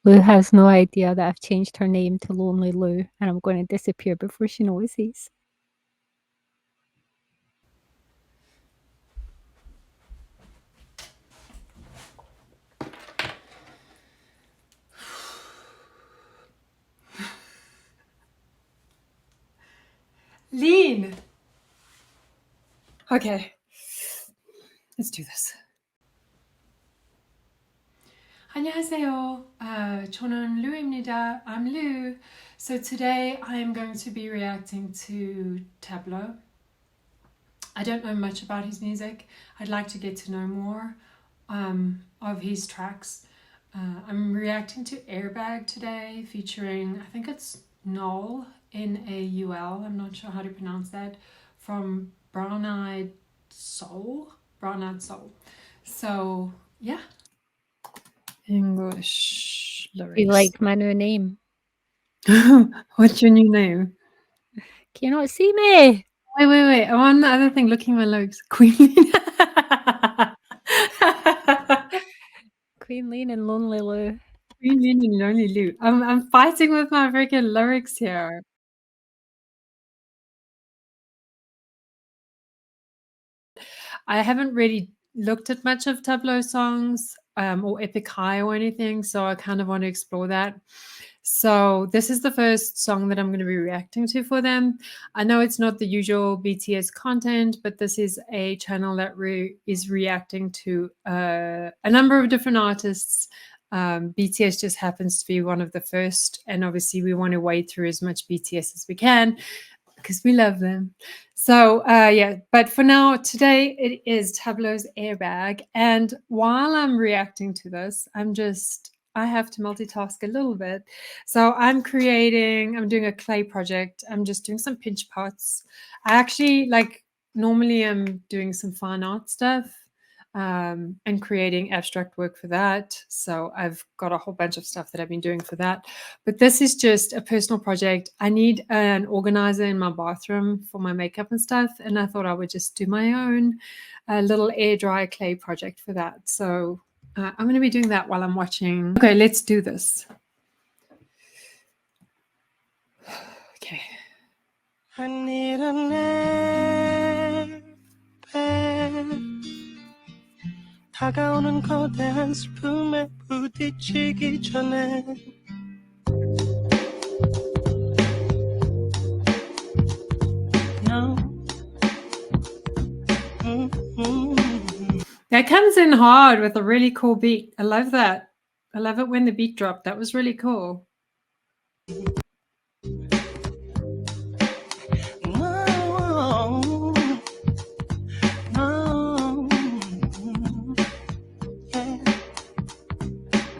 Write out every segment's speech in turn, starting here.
Lou has no idea that I've changed her name to Lonely Lou, and I'm going to disappear before she notices. Lean. Okay, let's do this. 안녕하세요. 저는 Lou입니다. I'm Lou. So today I'm going to be reacting to Tableau. I don't know much about his music. I'd like to get to know more of his tracks. I'm reacting to Airbag today, featuring, I think it's Naul, Naul, I'm not sure how to pronounce that, from Brown Eyed Soul. So, yeah. English lyrics. You like my new name? What's your new name? Can you not see me? Wait. I want the other thing. Looking at my lyrics. Queen Lean. Queen Lean and Lonely Lou. Queen Lean and Lonely Lou. I'm fighting with my freaking lyrics here. I haven't really looked at much of Tableau songs or Epic High or anything, so I kind of want to explore that. So this is the first song that I'm going to be reacting to for them. I know it's not the usual BTS content, but this is a channel that is reacting to a number of different artists. BTS just happens to be one of the first, and obviously we want to wade through as much BTS as we can because we love them. So yeah, but for now, today it is Tableau's Airbag. And while I'm reacting to this, I have to multitask a little bit. So I'm doing a clay project. I'm just doing some pinch pots. I actually normally I'm doing some fine art stuff and creating abstract work for that. So I've got a whole bunch of stuff that I've been doing for that. But this is just a personal project. I need an organizer in my bathroom for my makeup and stuff. And I thought I would just do my own little air dry clay project for that. So I'm going to be doing that while I'm watching. Okay, let's do this. Okay. I need an airbag. 다가오는 거대한 슬픔에 부딪히기 전에 No. That comes in hard with a really cool beat. I love that. I love it when the beat dropped. That was really cool.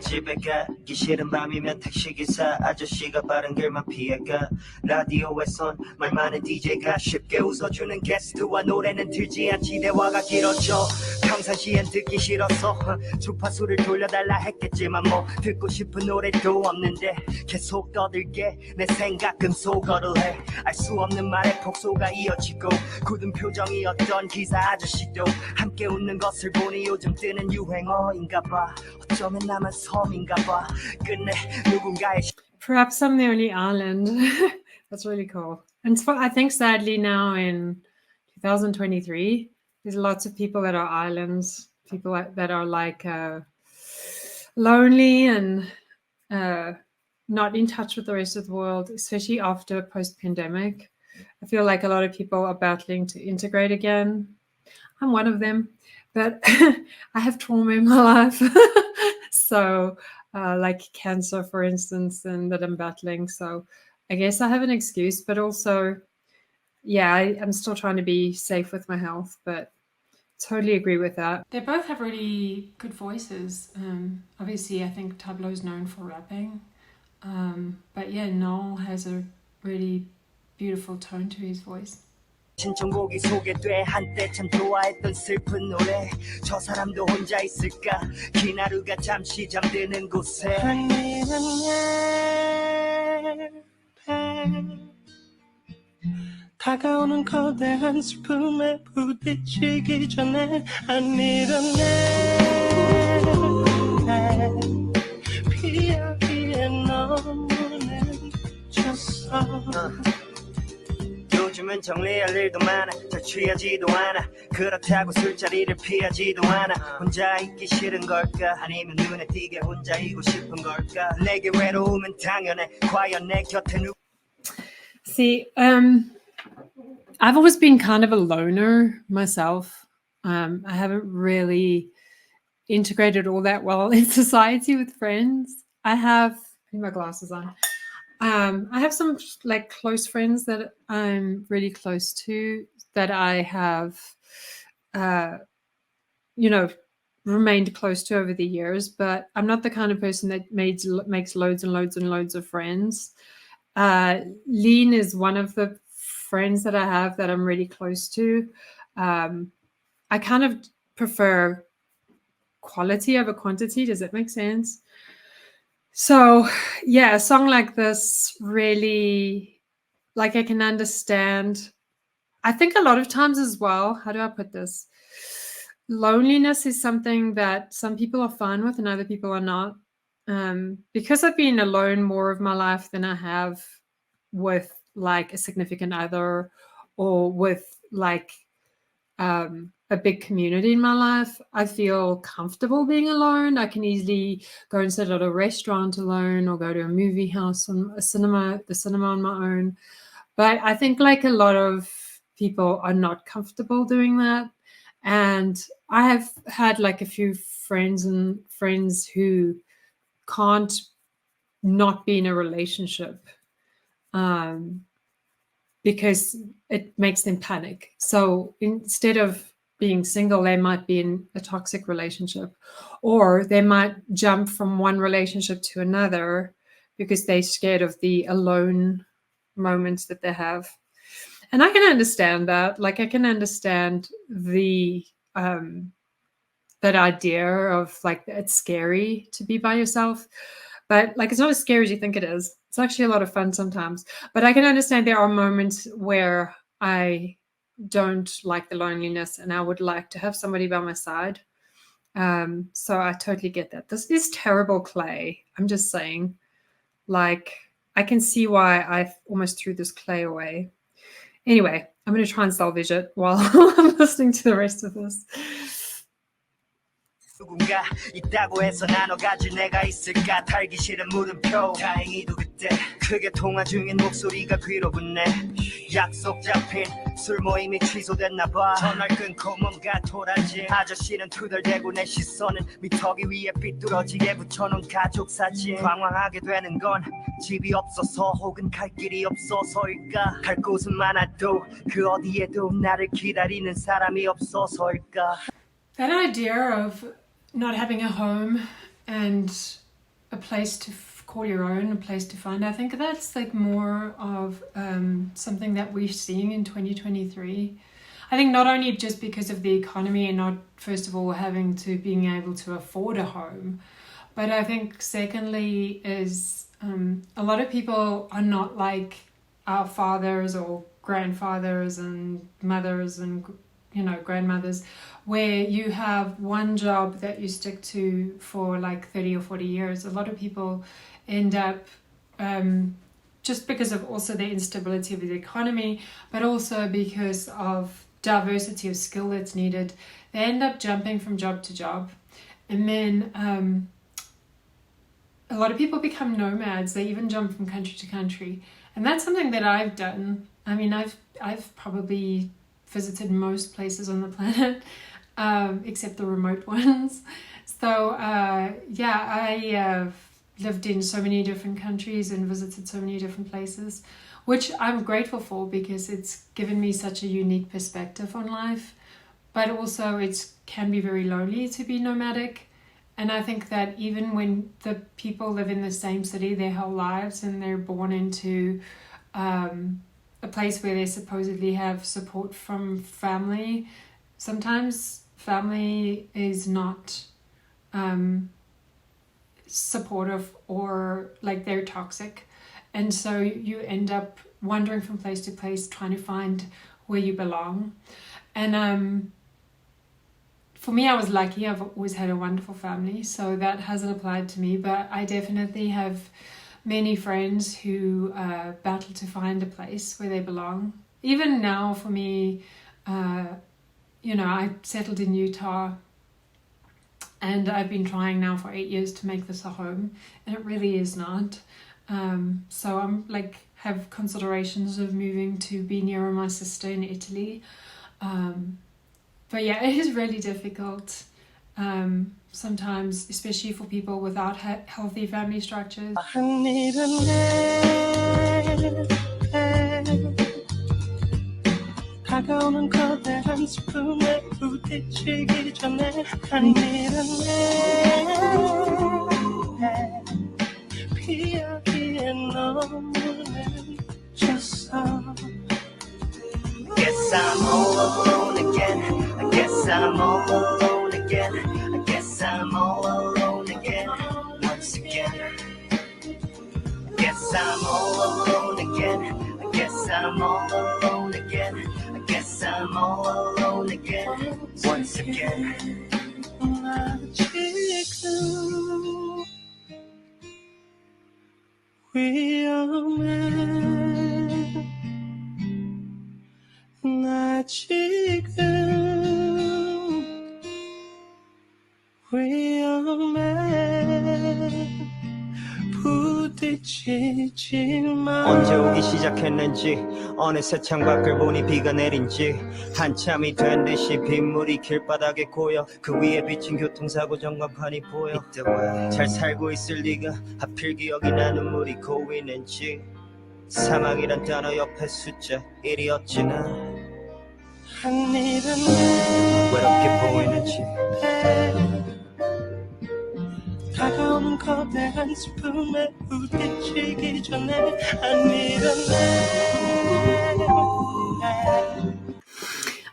집에 가기 싫은 밤이면 택시기사 아저씨가 빠른 길만 피해가 라디오에선 말 많은 DJ가 쉽게 웃어주는 게스트와 노래는 틀지 않지 대화가 길어져 평상시엔 듣기 싫어서 주파수를 돌려달라 했겠지만 뭐 듣고 싶은 노래도 없는데 계속 떠들게 내 생각 금속어를 해 알 수 없는 말에 폭소가 이어지고 굳은 표정이었던 기사 아저씨도 함께 웃는 것을 보니 요즘 뜨는 유행어인가 봐 어쩌면 나만 섬인가 봐 끝내 누군가의 Perhaps I'm the only island. That's really cool. And I think sadly now in 2023 there's lots of people that are islands, people that are lonely and not in touch with the rest of the world, especially after post-pandemic. I feel like a lot of people are battling to integrate again. I'm one of them, but I have trauma in my life. So like cancer, for instance, and that I'm battling. So I guess I have an excuse, but also, yeah, I'm still trying to be safe with my health, but totally agree with that. They both have really good voices. Obviously, I think Tableau's known for rapping. But yeah, Naul has a really beautiful tone to his voice. 신청곡이 소개돼 한때 참 좋아했던 슬픈 노래 저 사람도 혼자 있을까 긴 하루가 잠시 잠드는 곳에 I need an airbag 다가오는 거대한 슬픔에 부딪히기 전에 I need an airbag 피하기 요즘은 정리할 일도 많아 잘 취하지도 않아 그렇다고 술자리를 피하지도 않아 혼자 있기 싫은 걸까 아니면 눈에 띄게 혼자이고 싶은 걸까 내게 외로움은 당연해 과연 내 곁에 누구 See, I've always been kind of a loner myself. I haven't really integrated all that well in society with friends. I have my glasses on. I have some like close friends that I'm really close to that I have, you know, remained close to over the years. But I'm not the kind of person that makes loads and loads and loads of friends. Lean is one of the friends that I have that I'm really close to. I kind of prefer quality over quantity. Does that make sense? So yeah, a song like this really, like, I can understand. I think a lot of times as well, how do I put this? Loneliness is something that some people are fine with and other people are not. Because I've been alone more of my life than I have with like a significant other or with like a big community in my life, I feel comfortable being alone. I can easily go and sit at a restaurant alone or go to a movie house and the cinema on my own. But I think like a lot of people are not comfortable doing that. And I have had like a few friends who can't not be in a relationship because it makes them panic. So instead of being single, they might be in a toxic relationship, or they might jump from one relationship to another because they're scared of the alone moments that they have. And I can understand that. Like, I can understand the that idea of like it's scary to be by yourself, but like it's not as scary as you think it is. It's actually a lot of fun sometimes. But I can understand there are moments where I don't like the loneliness and I would like to have somebody by my side. So I totally get that. This is terrible clay. I'm just saying, like, I can see why I almost threw this clay away. Anyway, I'm going to try and salvage it while I'm listening to the rest of this. 누군가 있다고 해서 나눠 가질 내가 있을까 달기 싫은 물음표 다행히도 그때 크게 통화 중인 목소리가 귀로 붙네 약속 잡힌 술 모임이 취소됐나봐 전화를 끊고 뭔가 도라지 아저씨는 투덜대고 내 시선은 미터기 위에 삐뚤어지게 붙여놓은 가족 사진 방황하게 되는 건 집이 없어서 혹은 갈 길이 없어서일까 갈 곳은 많아도 그 어디에도 나를 기다리는 사람이 없어서일까 That idea of not having a home and a place to call your own, a place to find, I think that's like more of something that we're seeing in 2023. I think not only just because of the economy and not, first of all, being able to afford a home, but I think secondly is a lot of people are not like our fathers or grandfathers and mothers and grandmothers, where you have one job that you stick to for like 30 or 40 years. A lot of people end up, just because of also the instability of the economy, but also because of diversity of skill that's needed, they end up jumping from job to job. And then a lot of people become nomads. They even jump from country to country. And that's something that I've done. I mean, I've probably visited most places on the planet, except the remote ones. So I lived in so many different countries and visited so many different places, which I'm grateful for because it's given me such a unique perspective on life. But also it can be very lonely to be nomadic. And I think that even when the people live in the same city their whole lives and they're born into a place where they supposedly have support from family, sometimes family is not supportive, or like they're toxic, and so you end up wandering from place to place trying to find where you belong. And for me, I was lucky. I've always had a wonderful family, so that hasn't applied to me, but I definitely have many friends who battle to find a place where they belong. Even now, for me, you know, I settled in Utah, and I've been trying now for 8 years to make this a home, and it really is not. So I'm like, have considerations of moving to be nearer my sister in Italy. But yeah, it is really difficult sometimes, especially for people without healthy family structures. 다가오는 거대한 슬픔에 부딪히기 전에 한 일은 내 피하기에 너무 늦었어. Guess I'm all alone again. I guess I'm all alone again. I guess I'm all alone again. Once again. I guess I'm all alone again. I guess I'm all alone again. I guess I'm all alone again. Once again. 나 지금 위험해. 나 지금 위험해. 부딪히지만 언제 오기 시작했는지 어느새 창밖을 보니 비가 내린지 한참이 된 듯이 빗물이 길바닥에 고여 그 위에 비친 교통사고 전광판이 보여 잘 살고 있을 리가 하필 기억이 나 눈물이 고이는지 사망이란 단어 옆에 숫자 1이었지 나 한 일은 외롭게 보이는지 다가오는 거대한 슬픔에 부딪히기 전에 한 일은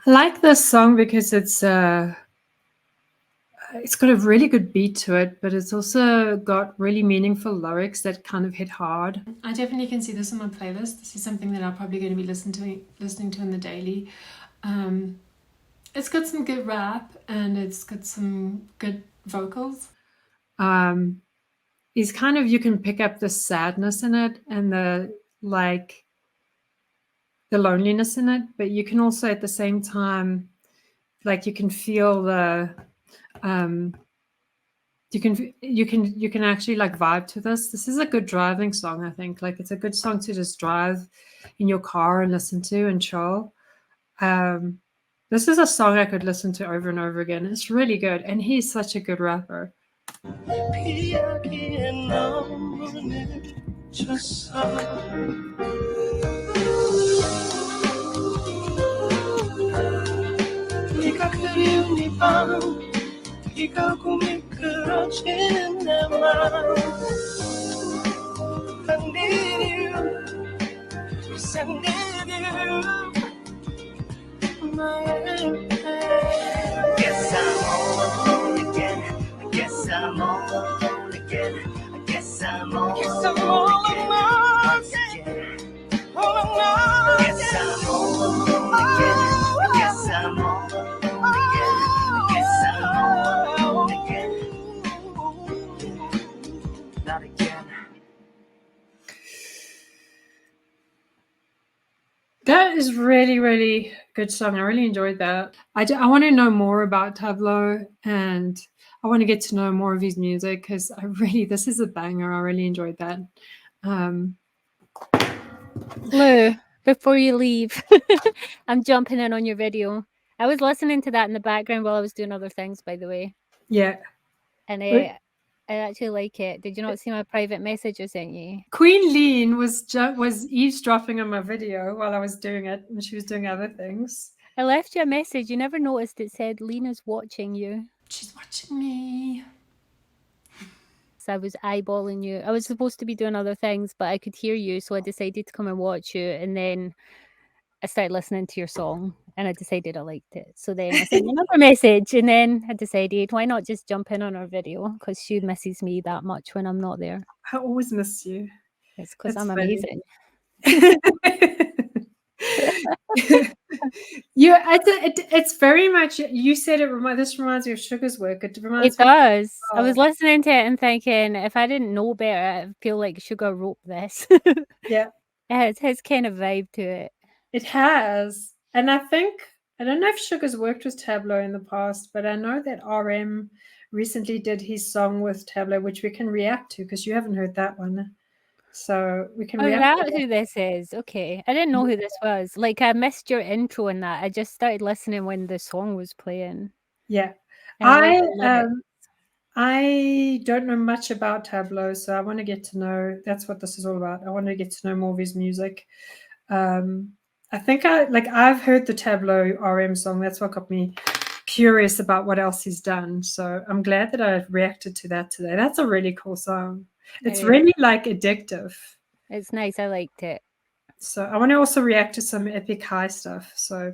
I like this song because it's got a really good beat to it, but it's also got really meaningful lyrics that kind of hit hard. I definitely can see this on my playlist. This is something that I'm probably going to be listening to in the daily. It's got some good rap and it's got some good vocals. Is kind of, you can pick up the sadness in it and the loneliness in it, but you can also at the same time, like, you can feel the you can actually like vibe to this. This is a good driving song, I think. Like, it's a good song to just drive in your car and listen to and chill. This is a song I could listen to over and over again. It's really good, and he's such a good rapper. 피하기에 너무 늦었어. 네가 그리운 이 밤 네가 꿈이 그려지는 내 맘 I need you Yes I need you Guess I'm all alone again I guess I'm all alone again I guess I'm all alone again Once again All alone Guess I'm all alone again I guess I'm all alone again I guess I'm all alone again Not again That is really, really good song. I really enjoyed that. I want to know more about Tablo, and I want to get to know more of his music because this is a banger. I really enjoyed that. Lou, before you leave, I'm jumping in on your video. I was listening to that in the background while I was doing other things, by the way. Yeah. And I actually like it. Did you not see my private message I sent you? Queen Lean was eavesdropping on my video while I was doing it, and she was doing other things. I left you a message. You never noticed it said, Lena's watching you. She's watching me. So I was eyeballing you. I was supposed to be doing other things, but I could hear you, so I decided to come and watch you. And then I started listening to your song, and I decided I liked it. So then I sent you another message, and then I decided, why not just jump in on our video? Because she misses me that much when I'm not there. I always miss you. It's because I'm amazing. It's very much, you said this reminds me of Sugar's work. It It reminds me does. I was well. listening to it and thinking, if I didn't know better, I feel like Sugar wrote this. Yeah, It has his kind of vibe to it. it has. And I don't know if Sugar's worked with Tableau in the past, but I know that RM recently did his song with Tableau, which we can react to because you haven't heard that one. So we can Oh, react to that's who this is. Okay. I didn't know who this was. Like, I missed your intro in that. I just started listening when the song was playing. Yeah. And I like the lyrics. I don't know much about Tableau, so I want to get to know. That's what this is all about. I want to get to know more of his music. I think I've heard the Tableau RM song. That's what got me curious about what else he's done. So I'm glad that I reacted to that today. That's a really cool song. It's It is. really like addictive. It's nice. I liked it. So I want to also react to some epic high stuff. So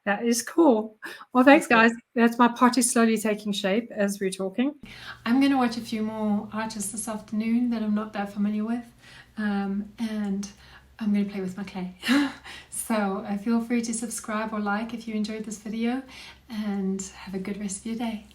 that is cool. Well, thanks, guys. That's my party slowly taking shape as we're talking. I'm going to watch a few more artists this afternoon that I'm not that familiar with. And I'm going to play with my clay. So feel free to subscribe or like if you enjoyed this video, and have a good rest of your day.